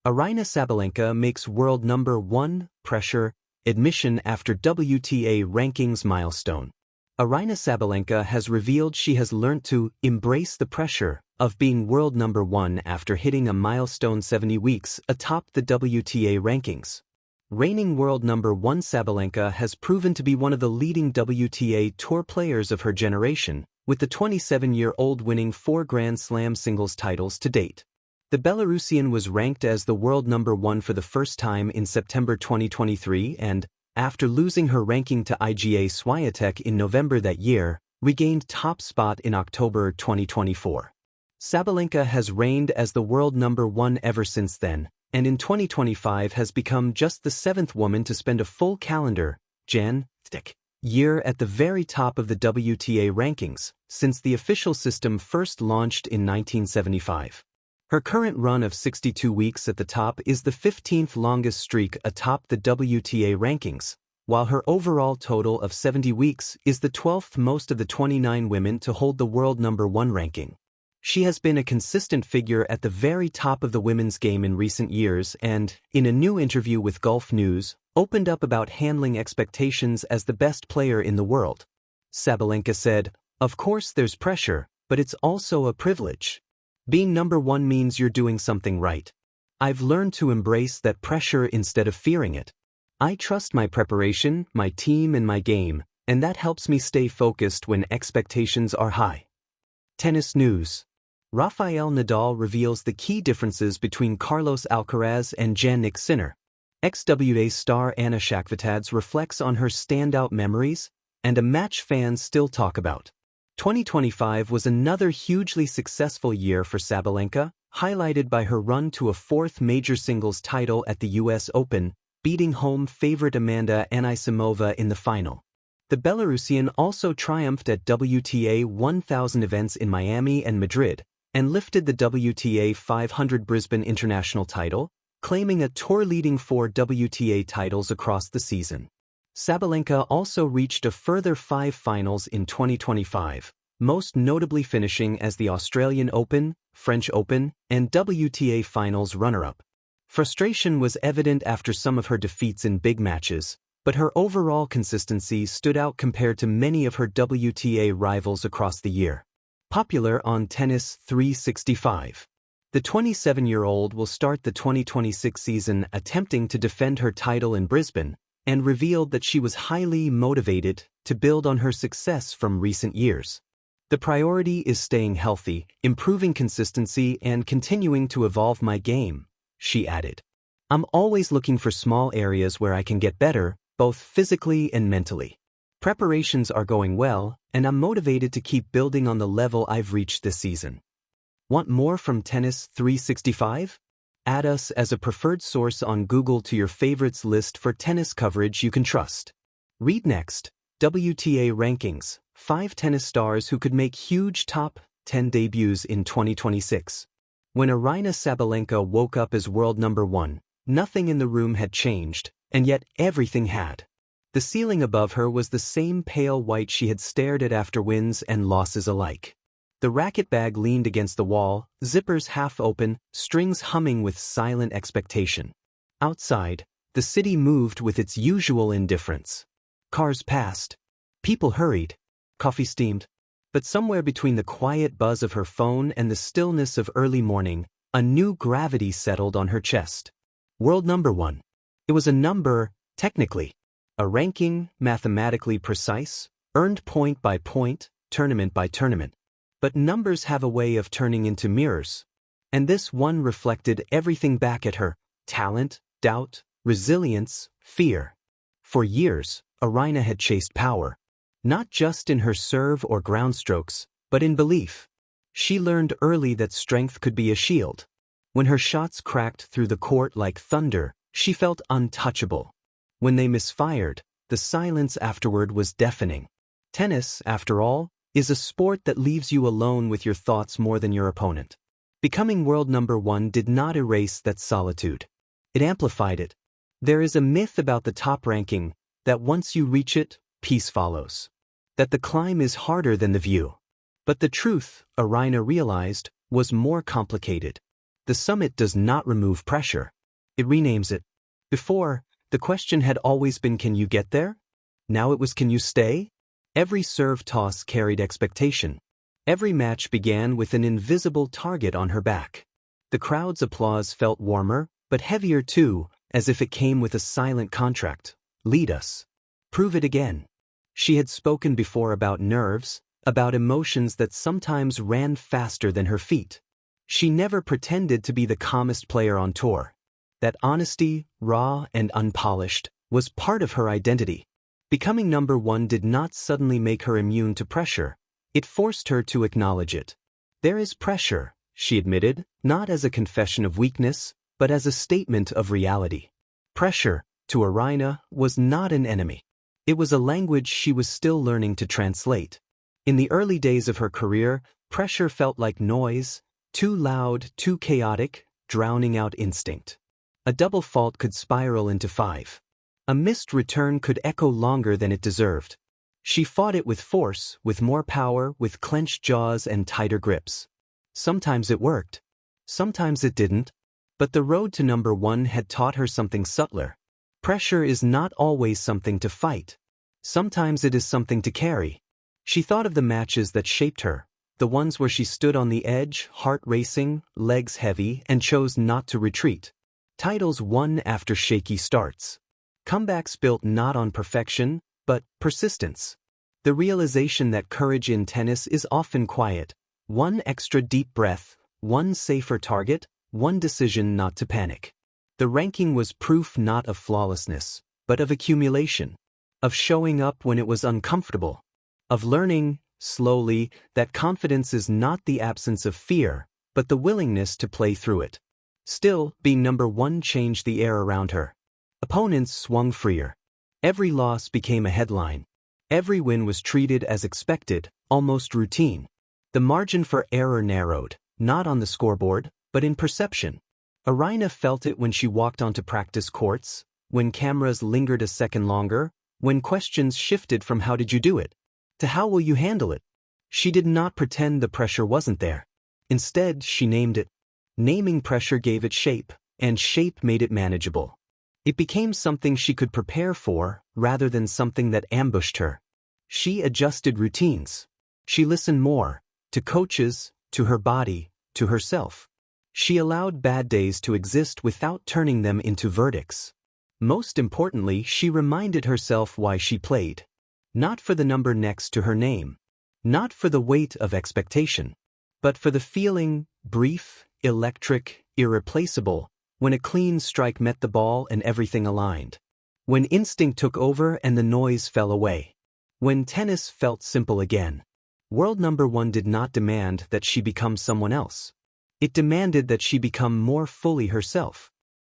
Aryna Sabalenka makes world number 1 pressure admission after WTA rankings milestone. Aryna Sabalenka has revealed she has learnt to embrace the pressure of being world number 1 after hitting a milestone 70 weeks atop the WTA rankings. Reigning world number 1 Sabalenka has proven to be one of the leading WTA Tour players of her generation, with the 27-year-old winning 4 Grand Slam singles titles to date. The Belarusian was ranked as the world number 1 for the first time in September 2023 and, after losing her ranking to Iga Swiatek in November that year, regained top spot in October 2024. Sabalenka has reigned as the world number 1 ever since then, and in 2025 has become just the 7th woman to spend a full calendar year at the very top of the WTA rankings, since the official system first launched in 1975. Her current run of 62 weeks at the top is the 15th longest streak atop the WTA rankings, while her overall total of 70 weeks is the 12th most of the 29 women to hold the world number 1 ranking. She has been a consistent figure at the very top of the women's game in recent years and, in a new interview with Gulf News, opened up about handling expectations as the best player in the world. Sabalenka said, "Of course there's pressure, but it's also a privilege. Being number 1 means you're doing something right. I've learned to embrace that pressure instead of fearing it. I trust my preparation, my team and my game, and that helps me stay focused when expectations are high." Tennis news. Rafael Nadal reveals the key differences between Carlos Alcaraz and Jannik Sinner. Ex-WTA star Anna Sabalenka reflects on her standout memories and a match fans still talk about. 2025 was another hugely successful year for Sabalenka, highlighted by her run to a 4th major singles title at the US Open, beating home favorite Amanda Anisimova in the final. The Belarusian also triumphed at WTA 1000 events in Miami and Madrid, and lifted the WTA 500 Brisbane International title, claiming a tour-leading 4 WTA titles across the season. Sabalenka also reached a further 5 finals in 2025, most notably finishing as the Australian Open, French Open, and WTA finals runner-up. Frustration was evident after some of her defeats in big matches, but her overall consistency stood out compared to many of her WTA rivals across the year. Popular on Tennis 365. The 27-year-old will start the 2026 season attempting to defend her title in Brisbane, and revealed that she was highly motivated to build on her success from recent years. "The priority is staying healthy, improving consistency, and continuing to evolve my game," she added. "I'm always looking for small areas where I can get better, both physically and mentally. Preparations are going well, and I'm motivated to keep building on the level I've reached this season." Want more from Tennis 365? Add us as a preferred source on Google to your favorites list for tennis coverage you can trust. Read next. WTA rankings. 5 tennis stars who could make huge top 10 debuts in 2026. When Aryna Sabalenka woke up as world number 1, nothing in the room had changed, and yet everything had. The ceiling above her was the same pale white she had stared at after wins and losses alike. The racket bag leaned against the wall, zippers half open, strings humming with silent expectation. Outside, the city moved with its usual indifference. Cars passed. People hurried. Coffee steamed. But somewhere between the quiet buzz of her phone and the stillness of early morning, a new gravity settled on her chest. World number 1. It was a number, technically. A ranking, mathematically precise, earned point by point, tournament by tournament. But numbers have a way of turning into mirrors. And this one reflected everything back at her: talent, doubt, resilience, fear. For years, Aryna had chased power. Not just in her serve or ground strokes, but in belief. She learned early that strength could be a shield. When her shots cracked through the court like thunder, she felt untouchable. When they misfired, the silence afterward was deafening. Tennis, after all, is a sport that leaves you alone with your thoughts more than your opponent. Becoming world number 1 did not erase that solitude. It amplified it. There is a myth about the top ranking, that once you reach it, peace follows. That the climb is harder than the view. But the truth, Aryna realized, was more complicated. The summit does not remove pressure. It renames it. Before, the question had always been, can you get there? Now it was, can you stay? Every serve toss carried expectation. Every match began with an invisible target on her back. The crowd's applause felt warmer, but heavier too, as if it came with a silent contract. Lead us. Prove it again. She had spoken before about nerves, about emotions that sometimes ran faster than her feet. She never pretended to be the calmest player on tour. That honesty, raw and unpolished, was part of her identity. Becoming number one did not suddenly make her immune to pressure. It forced her to acknowledge it. There is pressure, she admitted, not as a confession of weakness, but as a statement of reality. Pressure, to Aryna, was not an enemy. It was a language she was still learning to translate. In the early days of her career, pressure felt like noise, too loud, too chaotic, drowning out instinct. A double fault could spiral into 5. A missed return could echo longer than it deserved. She fought it with force, with more power, with clenched jaws and tighter grips. Sometimes it worked. Sometimes it didn't. But the road to number one had taught her something subtler. Pressure is not always something to fight. Sometimes it is something to carry. She thought of the matches that shaped her, the ones where she stood on the edge, heart racing, legs heavy, and chose not to retreat. Titles won after shaky starts. Comebacks built not on perfection, but persistence. The realization that courage in tennis is often quiet. One extra deep breath, one safer target, one decision not to panic. The ranking was proof not of flawlessness, but of accumulation. Of showing up when it was uncomfortable. Of learning, slowly, that confidence is not the absence of fear, but the willingness to play through it. Still, being number one changed the air around her. Opponents swung freer. Every loss became a headline. Every win was treated as expected, almost routine. The margin for error narrowed, not on the scoreboard, but in perception. Aryna felt it when she walked onto practice courts, when cameras lingered a second longer, when questions shifted from how did you do it to how will you handle it. She did not pretend the pressure wasn't there. Instead, she named it. Naming pressure gave it shape, and shape made it manageable. It became something she could prepare for, rather than something that ambushed her. She adjusted routines. She listened more, to coaches, to her body, to herself. She allowed bad days to exist without turning them into verdicts. Most importantly, she reminded herself why she played. Not for the number next to her name. Not for the weight of expectation. But for the feeling, brief, electric, irreplaceable, when a clean strike met the ball and everything aligned. When instinct took over and the noise fell away. When tennis felt simple again. World number one did not demand that she become someone else. It demanded that she become more fully herself.